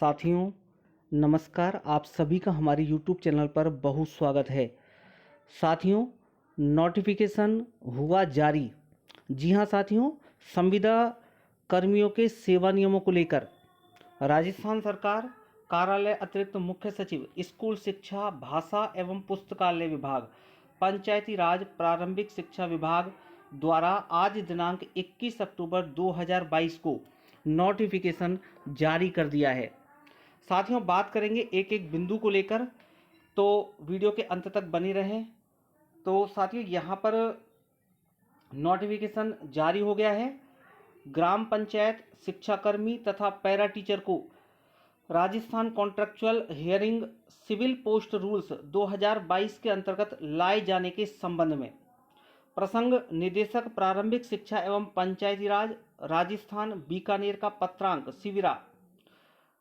साथियों नमस्कार। आप सभी का हमारे YouTube चैनल पर बहुत स्वागत है। साथियों, नोटिफिकेशन हुआ जारी। जी हाँ साथियों, संविदा कर्मियों के सेवा नियमों को लेकर राजस्थान सरकार कार्यालय अतिरिक्त मुख्य सचिव स्कूल शिक्षा भाषा एवं पुस्तकालय विभाग पंचायती राज प्रारंभिक शिक्षा विभाग द्वारा आज दिनांक 21 अक्टूबर 2022 को नोटिफिकेशन जारी कर दिया है। साथियों, बात करेंगे एक एक बिंदु को लेकर, तो वीडियो के अंत तक बने रहें। तो साथियों, यहाँ पर नोटिफिकेशन जारी हो गया है। ग्राम पंचायत शिक्षाकर्मी तथा पैरा टीचर को Rajasthan contractual hiring civil post rules 2022 के अंतर्गत लाए जाने के संबंध में प्रसंग निदेशक प्रारंभिक शिक्षा एवं पंचायती राज राजस्थान बीकानेर का पत्रांक सिविरा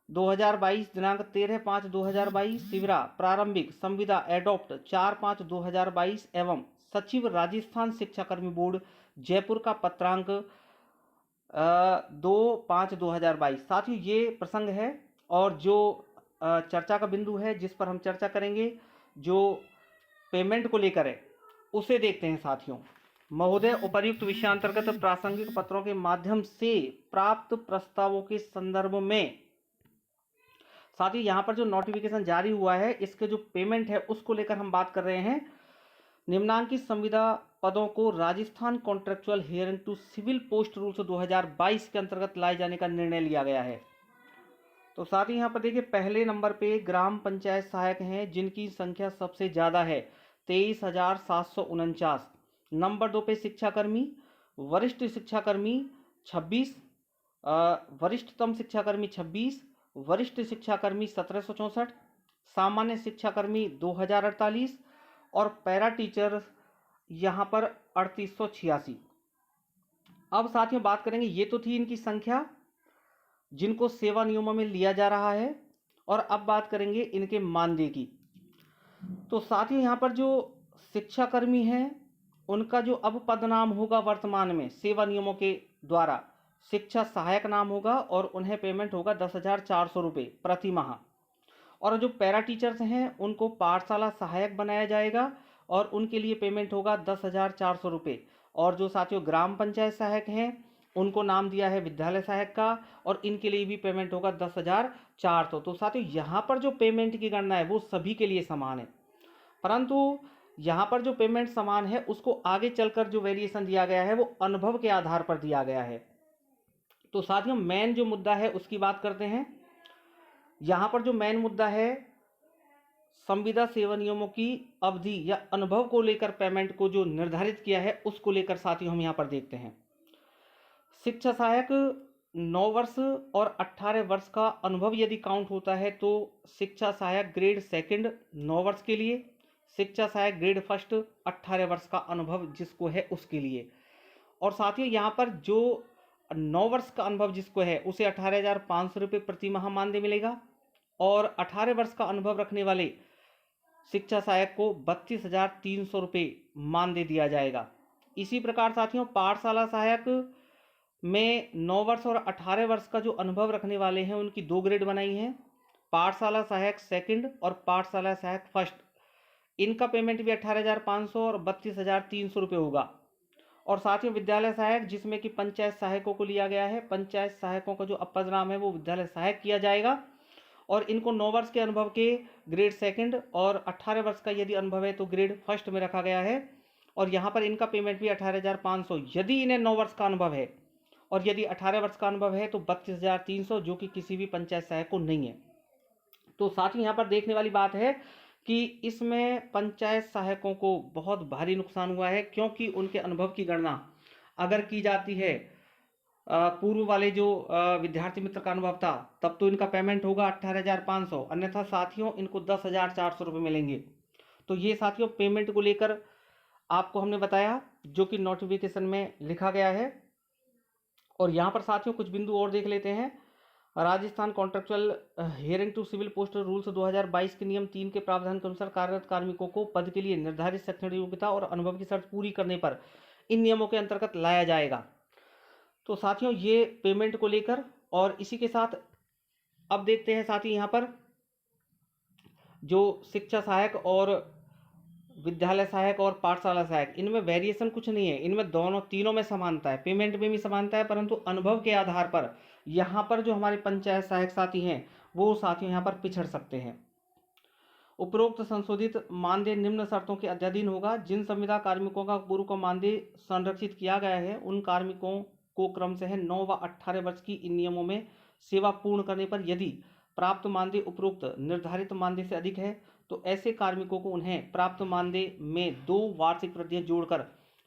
2022 दिनांक 13/5/2022 सिविरा प्रारंभिक संविदा एडॉप्ट 4/5/2022 एवं सचिव राजस्थान शिक्षाकर्मी बोर्ड जयपुर का पत्रांक 2/5/2022। साथियों, ये प्रसंग है और जो चर्चा का बिंदु है जिस पर हम चर्चा करेंगे, जो पेमेंट को लेकर है, उसे देखते हैं। साथियों महोदय, उपर्युक्त विषयांतर्गत प्रासंगिक पत्रों के माध्यम से प्राप्त प्रस्तावों के संदर्भ में साथियों यहाँ पर जो नोटिफिकेशन जारी हुआ है, इसके जो पेमेंट है उसको लेकर हम बात कर रहे हैं। निम्नांकित संविदा पदों को Rajasthan contractual hiring to civil post rules 2022 के अंतर्गत लाए जाने का निर्णय लिया गया है। तो साथ ही यहाँ पर देखिए, पहले नंबर पे ग्राम पंचायत सहायक हैं जिनकी संख्या सबसे ज़्यादा है 23,749। नंबर 2 पे शिक्षाकर्मी, वरिष्ठ शिक्षाकर्मी 26, वरिष्ठतम शिक्षाकर्मी 26, वरिष्ठ शिक्षाकर्मी 1764, सामान्य शिक्षाकर्मी 2048 और पैरा टीचर यहाँ पर 3886। अब साथियों बात करेंगे, ये तो थी इनकी संख्या जिनको सेवा नियमों में लिया जा रहा है, और अब बात करेंगे इनके मानदेय की। तो साथियों यहाँ पर जो शिक्षाकर्मी हैं उनका जो अब पद नाम होगा वर्तमान में सेवा नियमों के द्वारा शिक्षा सहायक नाम होगा और उन्हें पेमेंट होगा 10,400 रुपये प्रति माह। और जो पैरा टीचर्स हैं उनको पाठशाला सहायक बनाया जाएगा और उनके लिए पेमेंट होगा 10,400 रुपये। और जो साथियों ग्राम पंचायत सहायक हैं उनको नाम दिया है विद्यालय सहायक का, और इनके लिए भी पेमेंट होगा 10,400। तो साथियों यहाँ पर जो पेमेंट की गणना है वो सभी के लिए समान है, परंतु यहाँ पर जो पेमेंट समान है उसको आगे चलकर जो वेरिएशन दिया गया है वो अनुभव के आधार पर दिया गया है। तो साथियों मेन जो मुद्दा है उसकी बात करते हैं। यहाँ पर जो मेन मुद्दा है संविदा सेवा नियमों की अवधि या अनुभव को लेकर पेमेंट को जो निर्धारित किया है उसको लेकर साथियों हम यहाँ पर देखते हैं। शिक्षा सहायक 9 वर्ष और 18 वर्ष का अनुभव यदि काउंट होता है तो शिक्षा सहायक ग्रेड सेकंड 9 वर्ष के लिए, शिक्षा सहायक ग्रेड फर्स्ट 18 वर्ष का अनुभव जिसको है उसके लिए। और साथियों यहाँ पर जो 9 वर्ष का अनुभव जिसको है उसे 18,500 रुपये प्रति माह मानदेय मिलेगा, और 18 वर्ष का अनुभव रखने वाले शिक्षा सहायक को 32,300 रुपये मानदेय दिया जाएगा। इसी प्रकार साथियों पाठशाला सहायक में 9 वर्ष और 18 वर्ष का जो अनुभव रखने वाले हैं उनकी 2 ग्रेड बनाई हैं, पाठशाला सहायक सेकंड और पाठशाला सहायक फर्स्ट। इनका पेमेंट भी 18,500 और 32,300 रुपये होगा। और साथियों विद्यालय सहायक जिसमें कि पंचायत सहायकों को लिया गया है, पंचायत सहायकों का जो अपद नाम है वो विद्यालय सहायक किया जाएगा, और इनको 9 वर्ष के अनुभव के ग्रेड सेकंड और 18 वर्ष का यदि अनुभव है तो ग्रेड फर्स्ट में रखा गया है। और यहाँ पर इनका पेमेंट भी 18,500 यदि इन्हें 9 वर्ष का अनुभव है, और यदि 18 वर्ष का अनुभव है तो 32,300, जो कि किसी भी पंचायत सहायक को नहीं है। तो साथ ही यहाँ पर देखने वाली बात है कि इसमें पंचायत सहायकों को बहुत भारी नुकसान हुआ है, क्योंकि उनके अनुभव की गणना अगर की जाती है पूर्व वाले जो विद्यार्थी मित्र का अनुभव था तब तो इनका पेमेंट होगा 18,500, अन्यथा साथियों इनको 10,400 रुपये मिलेंगे। तो ये साथियों पेमेंट को लेकर आपको हमने बताया जो कि नोटिफिकेशन में लिखा गया है। और यहाँ पर साथियों कुछ बिंदु और देख लेते हैं। Rajasthan contractual hiring to civil post rules 2022 के नियम 3 के प्रावधान के अनुसार कार्यरत कार्मिकों को पद के लिए निर्धारित शैक्षणिक योग्यता और अनुभव की शर्त पूरी करने पर इन नियमों के अंतर्गत लाया जाएगा। तो साथियों ये पेमेंट को लेकर, और इसी के साथ अब देखते हैं साथ ही यहाँ पर जो शिक्षा सहायक और विद्यालय सहायक और पाठशाला सहायक, इनमें वेरिएशन कुछ नहीं है, इनमें दोनों तीनों में समानता है, पेमेंट में भी समानता है, परंतु अनुभव के आधार पर यहाँ पर जो हमारे पंचायत सहायक साथी हैं वो साथी यहाँ पर पिछड़ सकते हैं। उपरोक्त संशोधित मानदेय निम्न शर्तों के अधीन होगा। जिन संविदा कार्मिकों का पूर्व का मानदेय संरक्षित किया गया है उन कार्मिकों को क्रमशः 9 व 18 वर्ष की इन नियमों में सेवा पूर्ण करने पर यदि प्राप्त मानदेय उपरोक्त निर्धारित मानदेय से अधिक है तो ऐसे कार्मिकों को उन्हें प्राप्त मानदेय में 2 वार्षिक वृद्धियां जोड़कर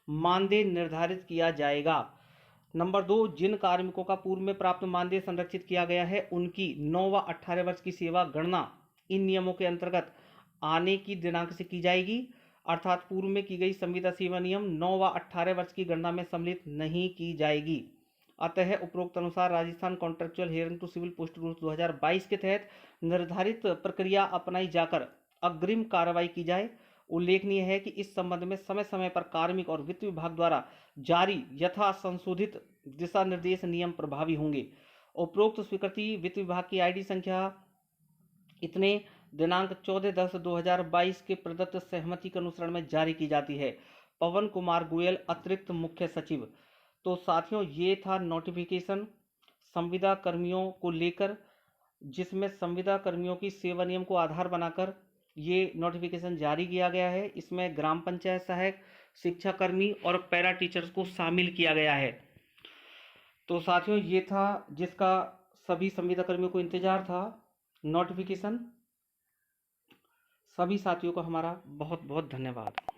मानदेय निर्धारित किया जाएगा। नंबर 2, जिन कार्मिकों का पूर्व में प्राप्त मानदेय संरक्षित किया गया है उनकी 9 व 18 वर्ष की सेवा गणना इन नियमों के अंतर्गत आने की दिनांक से की जाएगी, अर्थात पूर्व में की गई संविदा सेवा नियम 9 व 18 वर्ष की गणना में सम्मिलित नहीं की जाएगी। अतः उपरोक्त अनुसार Rajasthan contractual hiring to civil post rules 2022 के तहत निर्धारित प्रक्रिया अपनाई जाकर अग्रिम कार्रवाई की जाए। उल्लेखनीय है कि इस संबंध में समय समय पर कार्मिक और वित्त विभाग द्वारा जारी यथा संशोधित दिशा निर्देश नियम प्रभावी होंगे। उपरोक्त स्वीकृति वित्त विभाग की आईडी संख्या इतने दिनांक 14/10/2022 के प्रदत्त सहमति के अनुसरण में जारी की जाती है। पवन कुमार गोयल, अतिरिक्त मुख्य सचिव। तो साथियों, ये था नोटिफिकेशन संविदा कर्मियों को लेकर, जिसमें संविदा कर्मियों की सेवा नियम को आधार बनाकर ये नोटिफिकेशन जारी किया गया है। इसमें ग्राम पंचायत सहायक, शिक्षा कर्मी और पैरा टीचर्स को शामिल किया गया है। तो साथियों, ये था जिसका सभी संविदा कर्मियों को इंतजार था, नोटिफिकेशन। सभी साथियों को हमारा बहुत बहुत धन्यवाद।